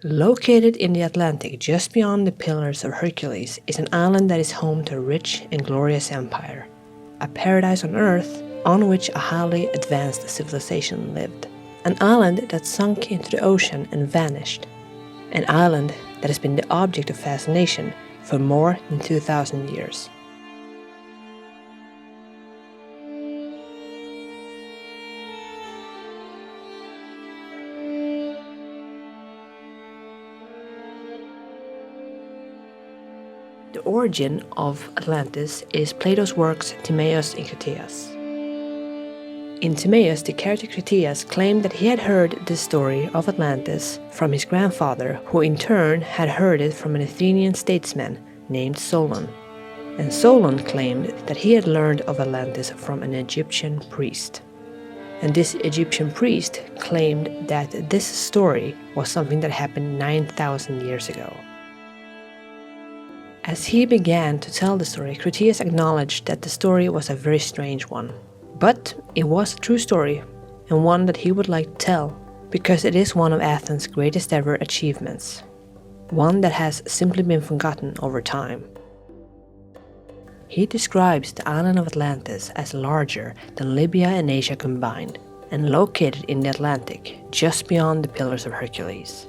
Located in the Atlantic just beyond the Pillars of Hercules is an island that is home to a rich and glorious empire, a paradise on Earth on which a highly advanced civilization lived. An island that sunk into the ocean and vanished. An island that has been the object of fascination for more than 2,000 years. The origin of Atlantis is Plato's works Timaeus and Critias. In Timaeus, the character Critias claimed that he had heard the story of Atlantis from his grandfather, who in turn had heard it from an Athenian statesman named Solon. And Solon claimed that he had learned of Atlantis from an Egyptian priest. And this Egyptian priest claimed that this story was something that happened 9,000 years ago. As he began to tell the story, Critias acknowledged that the story was a very strange one. But it was a true story, and one that he would like to tell, because it is one of Athens' greatest ever achievements. One that has simply been forgotten over time. He describes the island of Atlantis as larger than Libya and Asia combined, and located in the Atlantic, just beyond the Pillars of Hercules.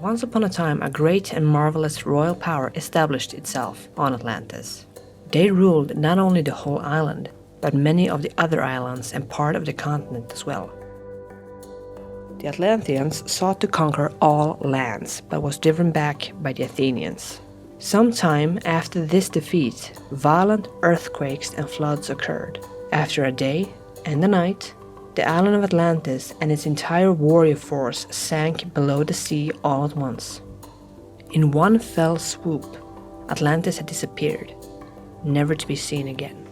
Once upon a time, a great and marvelous royal power established itself on Atlantis. They ruled not only the whole island, but many of the other islands and part of the continent as well. The Atlanteans sought to conquer all lands, but was driven back by the Athenians. Sometime after this defeat, violent earthquakes and floods occurred. After a day and a night, the island of Atlantis and its entire warrior force sank below the sea all at once. In one fell swoop, Atlantis had disappeared, never to be seen again.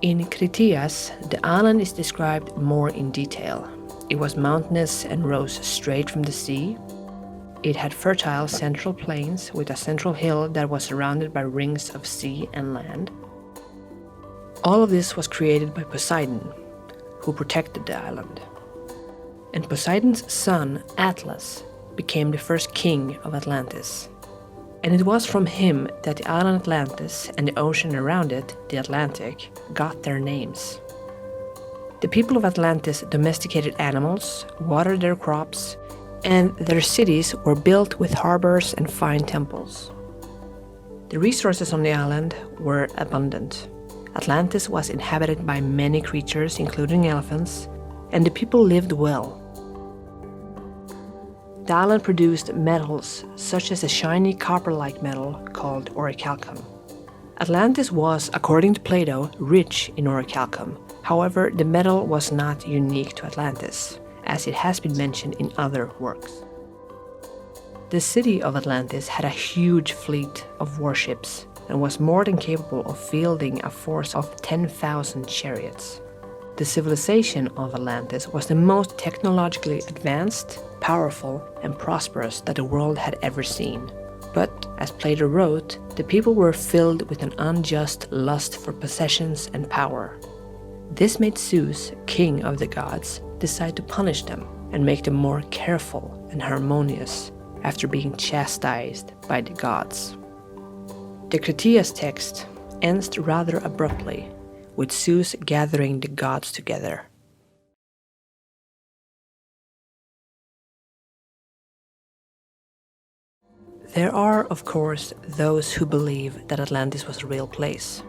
In Critias, the island is described more in detail. It was mountainous and rose straight from the sea. It had fertile central plains with a central hill that was surrounded by rings of sea and land. All of this was created by Poseidon, who protected the island. And Poseidon's son, Atlas, became the first king of Atlantis. And it was from him that the island Atlantis and the ocean around it, the Atlantic, got their names. The people of Atlantis domesticated animals, watered their crops, and their cities were built with harbors and fine temples. The resources on the island were abundant. Atlantis was inhabited by many creatures, including elephants, and the people lived well. The island produced metals such as a shiny copper-like metal called orichalcum. Atlantis was, according to Plato, rich in orichalcum. However, the metal was not unique to Atlantis, as it has been mentioned in other works. The city of Atlantis had a huge fleet of warships and was more than capable of fielding a force of 10,000 chariots. The civilization of Atlantis was the most technologically advanced, powerful, and prosperous that the world had ever seen. But, as Plato wrote, the people were filled with an unjust lust for possessions and power. This made Zeus, king of the gods, decide to punish them and make them more careful and harmonious after being chastised by the gods. The Critias text ends rather abruptly, with Zeus gathering the gods together. There are, of course, those who believe that Atlantis was a real place.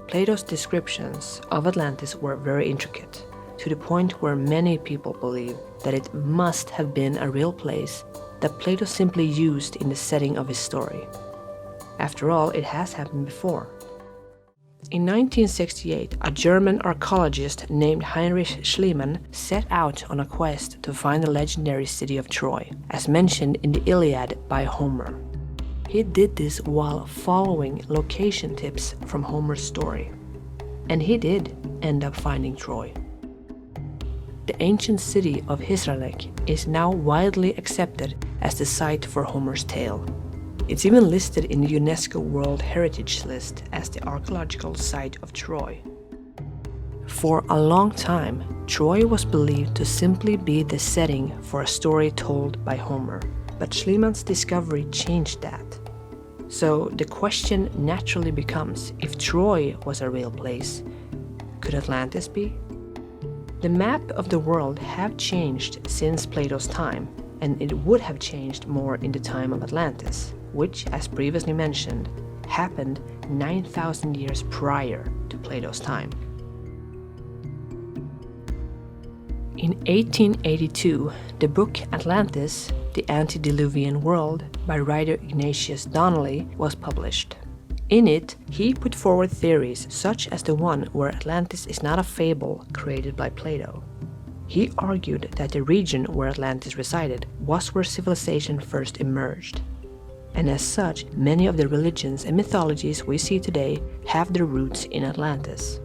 Plato's descriptions of Atlantis were very intricate, to the point where many people believe that it must have been a real place that Plato simply used in the setting of his story. After all, it has happened before. In 1968, a German archaeologist named Heinrich Schliemann set out on a quest to find the legendary city of Troy, as mentioned in the Iliad by Homer. He did this while following location tips from Homer's story. And he did end up finding Troy. The ancient city of Hisarlik is now widely accepted as the site for Homer's tale. It's even listed in the UNESCO World Heritage List as the archaeological site of Troy. For a long time, Troy was believed to simply be the setting for a story told by Homer, but Schliemann's discovery changed that. So the question naturally becomes, if Troy was a real place, could Atlantis be? The map of the world have changed since Plato's time, and it would have changed more in the time of Atlantis, which, as previously mentioned, happened 9,000 years prior to Plato's time. In 1882, the book Atlantis, The Antediluvian World by writer Ignatius Donnelly was published. In it, he put forward theories such as the one where Atlantis is not a fable created by Plato. He argued that the region where Atlantis resided was where civilization first emerged. And as such, many of the religions and mythologies we see today have their roots in Atlantis.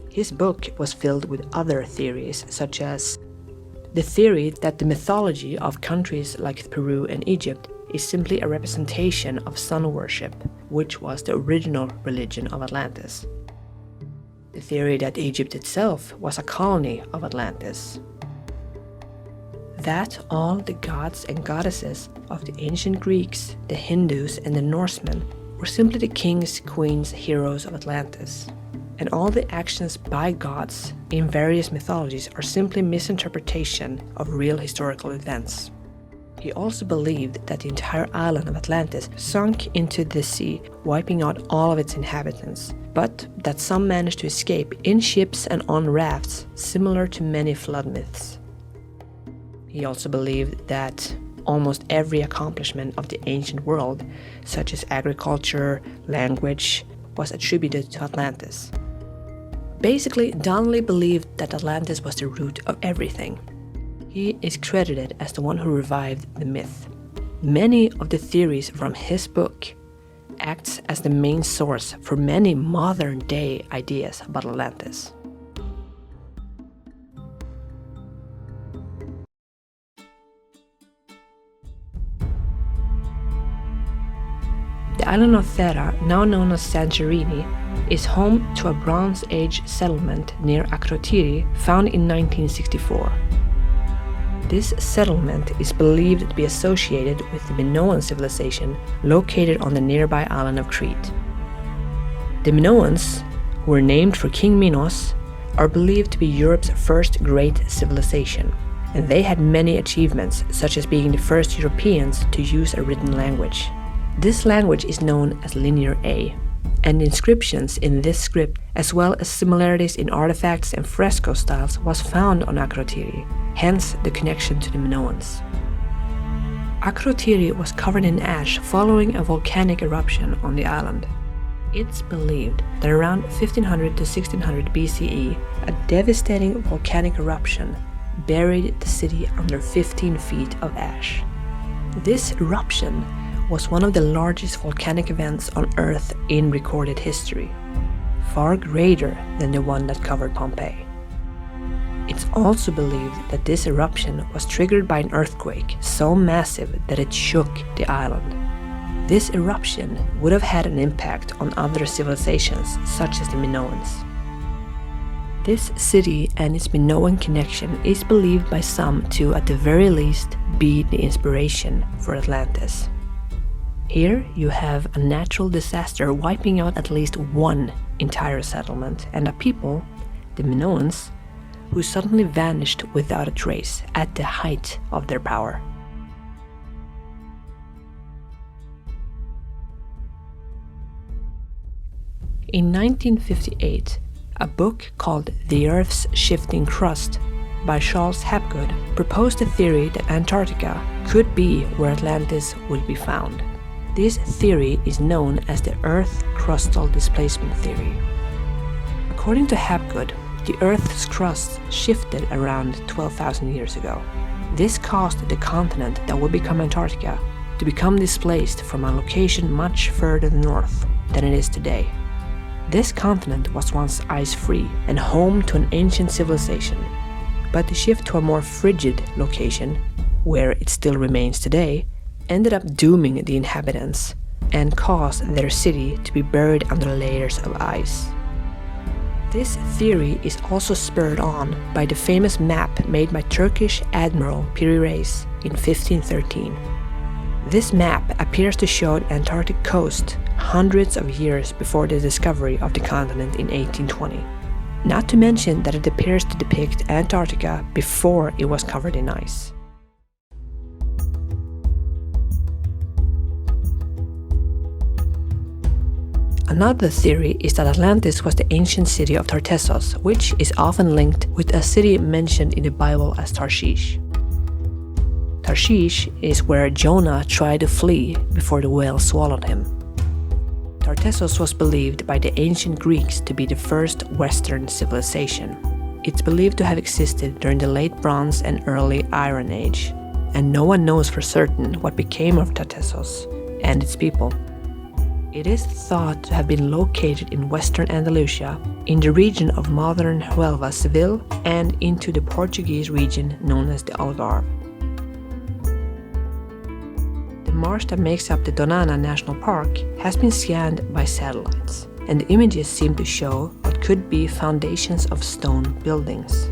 His book was filled with other theories, such as the theory that the mythology of countries like Peru and Egypt is simply a representation of sun worship, which was the original religion of Atlantis. The theory that Egypt itself was a colony of Atlantis. That all the gods and goddesses of the ancient Greeks, the Hindus, and the Norsemen were simply the kings, queens, heroes of Atlantis. And all the actions by gods in various mythologies are simply misinterpretation of real historical events. He also believed that the entire island of Atlantis sunk into the sea, wiping out all of its inhabitants, but that some managed to escape in ships and on rafts, similar to many flood myths. He also believed that almost every accomplishment of the ancient world, such as agriculture, language, was attributed to Atlantis. Basically, Donnelly believed that Atlantis was the root of everything. He is credited as the one who revived the myth. Many of the theories from his book acts as the main source for many modern-day ideas about Atlantis. The island of Thera, now known as Santorini, is home to a Bronze Age settlement near Akrotiri found in 1964. This settlement is believed to be associated with the Minoan civilization located on the nearby island of Crete. The Minoans, who were named for King Minos, are believed to be Europe's first great civilization, and they had many achievements, such as being the first Europeans to use a written language. This language is known as Linear A, and inscriptions in this script, as well as similarities in artifacts and fresco styles, was found on Akrotiri, hence the connection to the Minoans. Akrotiri was covered in ash following a volcanic eruption on the island. It's believed that around 1500 to 1600 BCE, a devastating volcanic eruption buried the city under 15 feet of ash. This eruption was one of the largest volcanic events on Earth in recorded history, far greater than the one that covered Pompeii. It's also believed that this eruption was triggered by an earthquake so massive that it shook the island. This eruption would have had an impact on other civilizations, such as the Minoans. This city and its Minoan connection is believed by some to, at the very least, be the inspiration for Atlantis. Here you have a natural disaster wiping out at least one entire settlement, and a people, the Minoans, who suddenly vanished without a trace at the height of their power. In 1958, a book called The Earth's Shifting Crust by Charles Hapgood proposed a theory that Antarctica could be where Atlantis would be found. This theory is known as the Earth Crustal Displacement Theory. According to Hapgood, the Earth's crust shifted around 12,000 years ago. This caused the continent that would become Antarctica to become displaced from a location much further north than it is today. This continent was once ice-free and home to an ancient civilization, but the shift to a more frigid location, where it still remains today, ended up dooming the inhabitants and caused their city to be buried under layers of ice. This theory is also spurred on by the famous map made by Turkish Admiral Pyre in 1513. This map appears to show the Antarctic coast hundreds of years before the discovery of the continent in 1820. Not to mention that it appears to depict Antarctica before it was covered in ice. Another theory is that Atlantis was the ancient city of Tartessos, which is often linked with a city mentioned in the Bible as Tarshish. Tarshish is where Jonah tried to flee before the whale swallowed him. Tartessos was believed by the ancient Greeks to be the first Western civilization. It's believed to have existed during the Late Bronze and Early Iron Age, and no one knows for certain what became of Tartessos and its people. It is thought to have been located in western Andalusia, in the region of modern Huelva, Seville, and into the Portuguese region known as the Algarve. The marsh that makes up the Donana National Park has been scanned by satellites, and the images seem to show what could be foundations of stone buildings.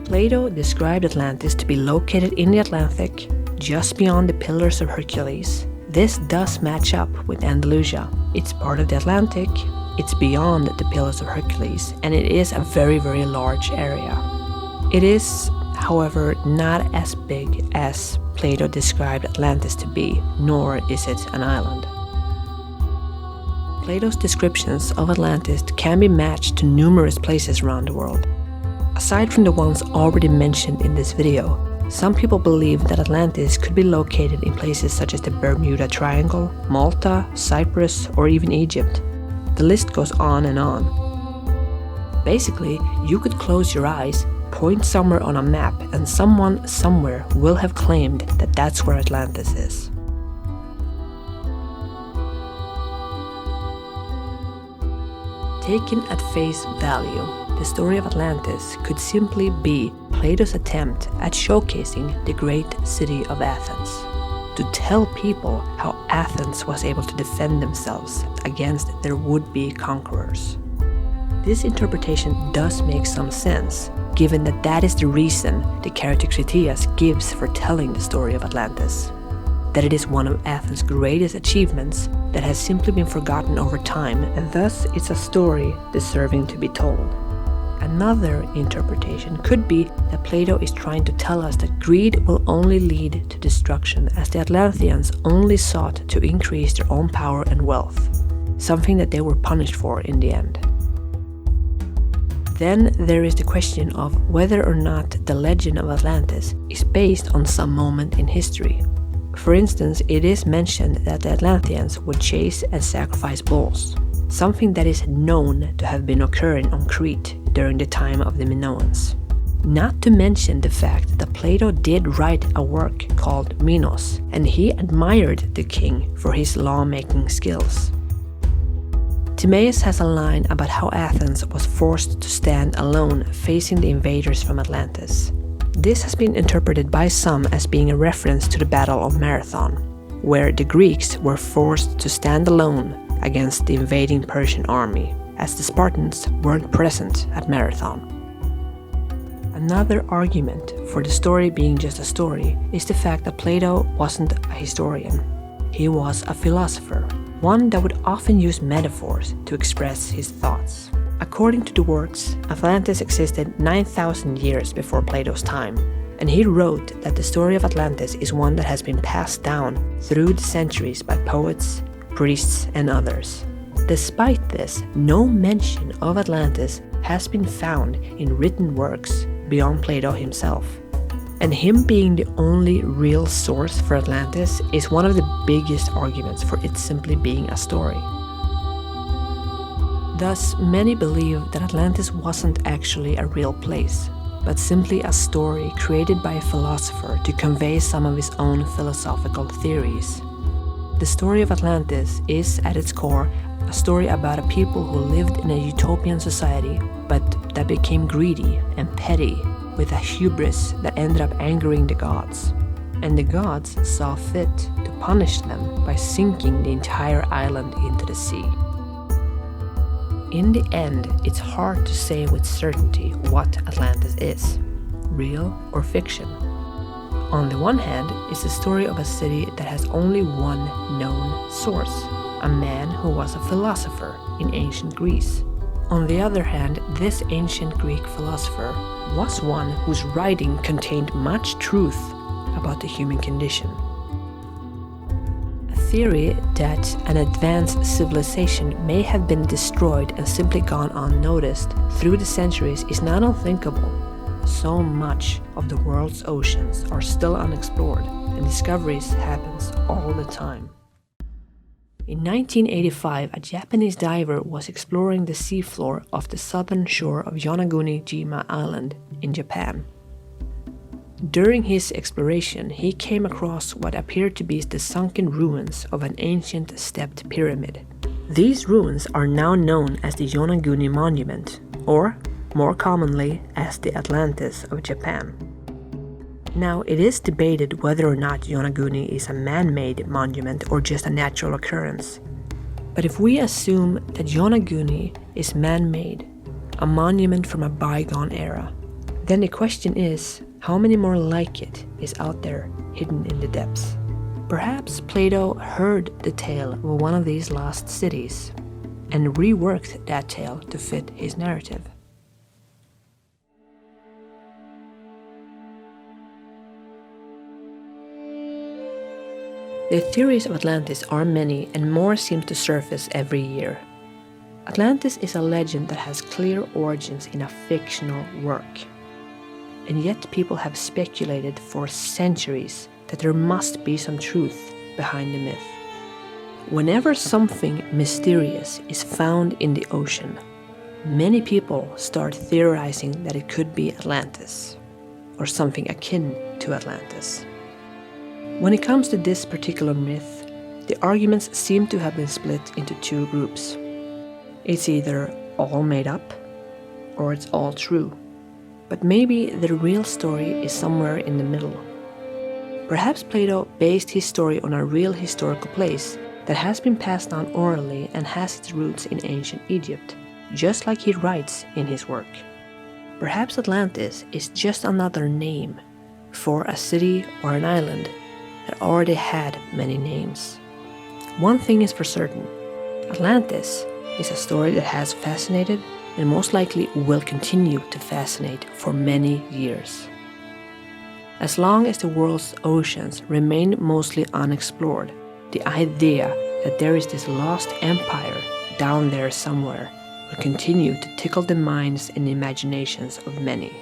Plato described Atlantis to be located in the Atlantic, just beyond the Pillars of Hercules. This does match up with Andalusia. It's part of the Atlantic, it's beyond the Pillars of Hercules, and it is a very, very large area. It is, however, not as big as Plato described Atlantis to be, nor is it an island. Plato's descriptions of Atlantis can be matched to numerous places around the world. Aside from the ones already mentioned in this video, some people believe that Atlantis could be located in places such as the Bermuda Triangle, Malta, Cyprus, or even Egypt. The list goes on and on. Basically, you could close your eyes, point somewhere on a map, and someone somewhere will have claimed that that's where Atlantis is. Taken at face value, the story of Atlantis could simply be Plato's attempt at showcasing the great city of Athens, to tell people how Athens was able to defend themselves against their would-be conquerors. This interpretation does make some sense, given that that is the reason the character Critias gives for telling the story of Atlantis, that it is one of Athens' greatest achievements that has simply been forgotten over time, and thus it's a story deserving to be told. Another interpretation could be that Plato is trying to tell us that greed will only lead to destruction, as the Atlanteans only sought to increase their own power and wealth, something that they were punished for in the end. Then there is the question of whether or not the legend of Atlantis is based on some moment in history. For instance, it is mentioned that the Atlanteans would chase and sacrifice bulls, something that is known to have been occurring on Crete during the time of the Minoans. Not to mention the fact that Plato did write a work called Minos, and he admired the king for his law-making skills. Timaeus has a line about how Athens was forced to stand alone facing the invaders from Atlantis. This has been interpreted by some as being a reference to the Battle of Marathon, where the Greeks were forced to stand alone against the invading Persian army, as the Spartans weren't present at Marathon. Another argument for the story being just a story is the fact that Plato wasn't a historian. He was a philosopher, one that would often use metaphors to express his thoughts. According to the works, Atlantis existed 9,000 years before Plato's time, and he wrote that the story of Atlantis is one that has been passed down through the centuries by poets, priests, and others. Despite this, no mention of Atlantis has been found in written works beyond Plato himself. And him being the only real source for Atlantis is one of the biggest arguments for it simply being a story. Thus, many believe that Atlantis wasn't actually a real place, but simply a story created by a philosopher to convey some of his own philosophical theories. The story of Atlantis is, at its core, a story about a people who lived in a utopian society, but that became greedy and petty, with a hubris that ended up angering the gods. And the gods saw fit to punish them by sinking the entire island into the sea. In the end, it's hard to say with certainty what Atlantis is, real or fiction. On the one hand, it's the story of a city that has only one known source, a man who was a philosopher in ancient Greece. On the other hand, this ancient Greek philosopher was one whose writing contained much truth about the human condition. A theory that an advanced civilization may have been destroyed and simply gone unnoticed through the centuries is not unthinkable. So much of the world's oceans are still unexplored, and discoveries happen all the time. In 1985, a Japanese diver was exploring the seafloor off the southern shore of Yonaguni-jima Island in Japan. During his exploration, he came across what appeared to be the sunken ruins of an ancient stepped pyramid. These ruins are now known as the Yonaguni Monument, or more commonly as the Atlantis of Japan. Now, it is debated whether or not Yonaguni is a man-made monument or just a natural occurrence. But if we assume that Yonaguni is man-made, a monument from a bygone era, then the question is, how many more like it is out there hidden in the depths? Perhaps Plato heard the tale of one of these lost cities and reworked that tale to fit his narrative. The theories of Atlantis are many, and more seem to surface every year. Atlantis is a legend that has clear origins in a fictional work. And yet people have speculated for centuries that there must be some truth behind the myth. Whenever something mysterious is found in the ocean, many people start theorizing that it could be Atlantis, or something akin to Atlantis. When it comes to this particular myth, the arguments seem to have been split into two groups. It's either all made up, or it's all true. But maybe the real story is somewhere in the middle. Perhaps Plato based his story on a real historical place that has been passed down orally and has its roots in ancient Egypt, just like he writes in his work. Perhaps Atlantis is just another name for a city or an island that already had many names. One thing is for certain, Atlantis is a story that has fascinated and most likely will continue to fascinate for many years. As long as the world's oceans remain mostly unexplored, the idea that there is this lost empire down there somewhere will continue to tickle the minds and imaginations of many.